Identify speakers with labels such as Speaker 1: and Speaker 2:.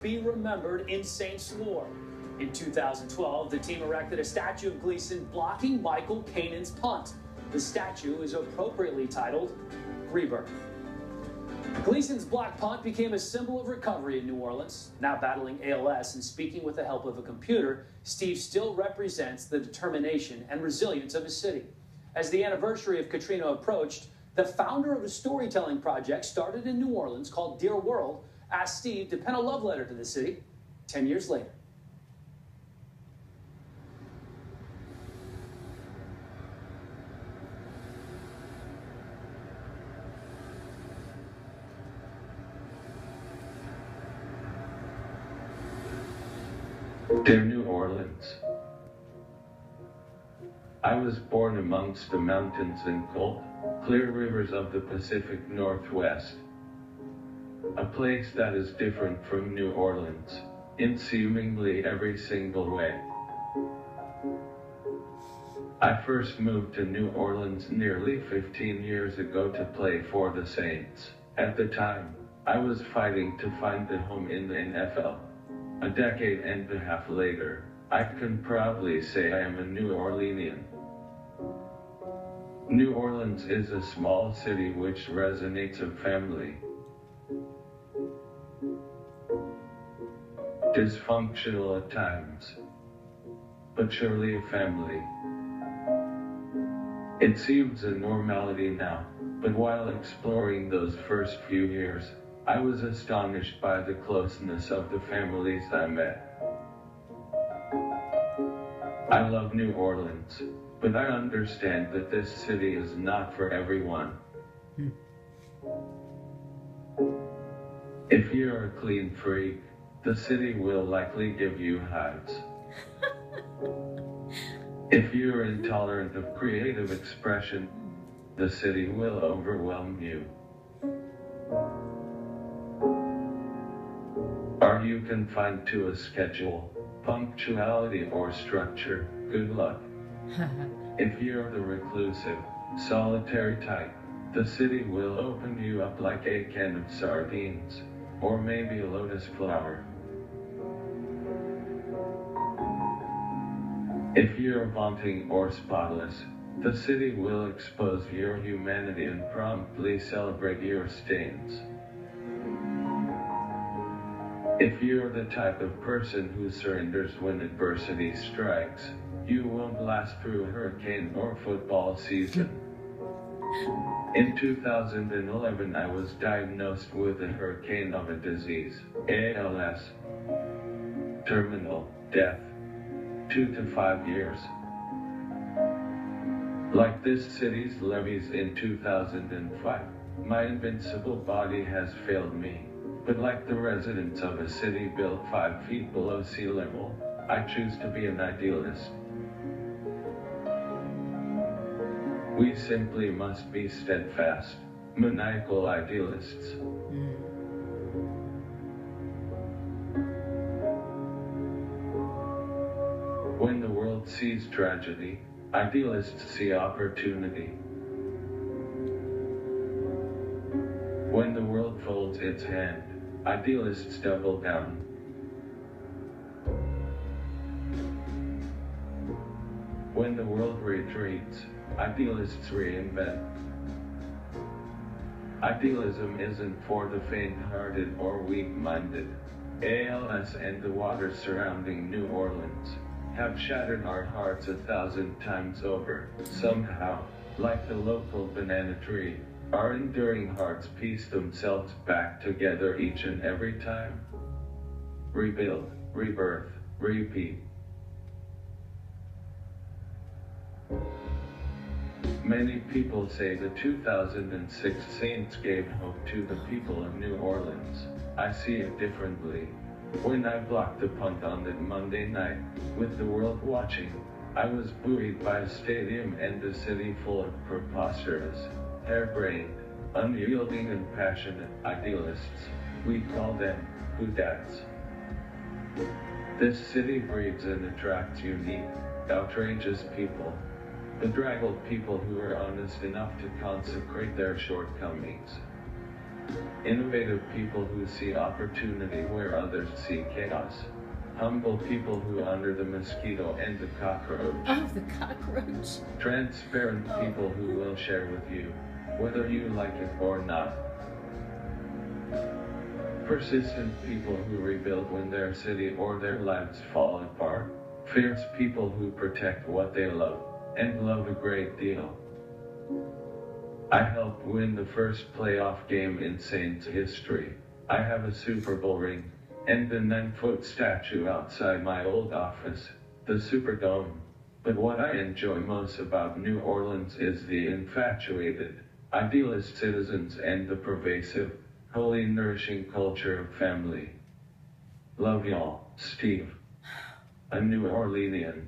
Speaker 1: be remembered in Saints lore. In 2012, the team erected a statue of Gleason blocking Michael Canaan's punt. The statue is appropriately titled Rebirth. Gleason's block punt became a symbol of recovery in New Orleans. Now battling ALS and speaking with the help of a computer, Steve still represents the determination and resilience of his city. As the anniversary of Katrina approached, the founder of a storytelling project started in New Orleans called Dear World asked Steve to pen a love letter to the city 10 years later.
Speaker 2: Dear New Orleans, I was born amongst the mountains and cold, clear rivers of the Pacific Northwest. A place that is different from New Orleans, in seemingly every single way. I first moved to New Orleans nearly 15 years ago to play for the Saints. At the time, I was fighting to find a home in the NFL. A decade and a half later, I can proudly say I am a New Orleanian. New Orleans is a small city which resonates of family. Dysfunctional at times, but surely a family. It seems a normality now, but while exploring those first few years, I was astonished by the closeness of the families I met. I love New Orleans, but I understand that this city is not for everyone. If you're a clean freak, the city will likely give you hives. If you're intolerant of creative expression, the city will overwhelm you. Are you confined to a schedule, punctuality, or structure? Good luck. If you're the reclusive, solitary type, the city will open you up like a can of sardines, or maybe a lotus flower. If you're vaunting or spotless, the city will expose your humanity and promptly celebrate your stains. If you're the type of person who surrenders when adversity strikes, you won't last through a hurricane or football season. In 2011, I was diagnosed with a hurricane of a disease, ALS. Terminal, death, 2 to 5 years. Like this city's levees in 2005, my invincible body has failed me. But like the residents of a city built 5 feet below sea level, I choose to be an idealist. We simply must be steadfast, maniacal idealists. When the world sees tragedy, idealists see opportunity. When the world folds its hand, idealists double down. When the world retreats, idealists reinvent. Idealism isn't for the faint-hearted or weak-minded. ALS and the waters surrounding New Orleans have shattered our hearts 1,000 times over. Somehow, like the local banana tree, our enduring hearts piece themselves back together each and every time. Rebuild, rebirth, repeat. Many people say the 2006 Saints gave hope to the people of New Orleans. I see it differently. When I blocked the punt on that Monday night, with the world watching, I was buoyed by a stadium and a city full of preposterous, harebrained, unyielding and passionate idealists. We call them hoodads. This city breeds and attracts unique, outrageous people. Bedraggled people who are honest enough to consecrate their shortcomings. Innovative people who see opportunity where others see chaos. Humble people who honor the mosquito and the cockroach.
Speaker 3: Oh, the cockroach.
Speaker 2: Transparent people who will share with you, whether you like it or not. Persistent people who rebuild when their city or their lives fall apart. Fierce people who protect what they love, and love a great deal. I helped win the first playoff game in Saints history. I have a Super Bowl ring, and the 9-foot statue outside my old office, the Superdome. But what I enjoy most about New Orleans is the infatuated, idealist citizens and the pervasive, holy, nourishing culture of family. Love y'all, Steve. A New Orleanian.